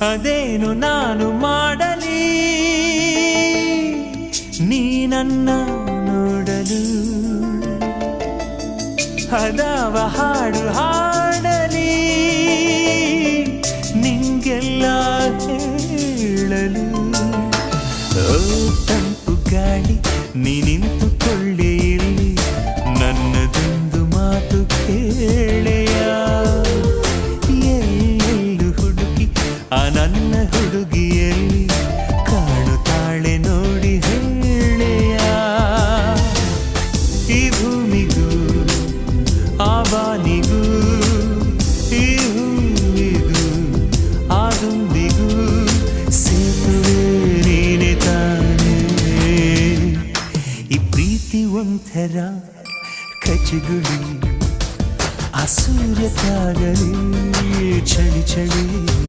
ಅದೇನು ನಾನು ಮಾಡಲಿ ನೀ ನನ್ನ ನೋಡಲು ಅದಾವ ಹಾಡು ಹಾಡಲಿ ನಿಂಗೆಲ್ಲ ಹೇಳಲು ಓ ತಂಪು ಗಾಳಿ ನೀ ನಿಂತುಕೊಳ್ಳೆ ಇಲ್ಲಿ ನನ್ನದೊಂದು ಮಾತು ಕೇಳೆಯ ಎಲ್ಲೆಲ್ಲೂ ಹುಡುಕಿ ಆ ನನ್ನ ಹುಡುಗಿಯಲ್ಲಿ ಕಾಣುತ್ತಾಳೆ ನೋಡಿ ಹೇಳೆಯ ಈ ಭೂಮಿಗೂ ಆ ಬಾನಿಗೂ ಈ ಹೂವಿಗೂ ಆ ದುಂಬಿಗೂ ಸೇತುವೆ ನೀನೆ ತಾನೇ ಈ ಪ್ರೀತಿ ಒಂಥರ ಕಚಗುಳಿ ಆ ಸೂರ್ಯ ತಾಗಲಿ ಚಳಿ ಚಳಿ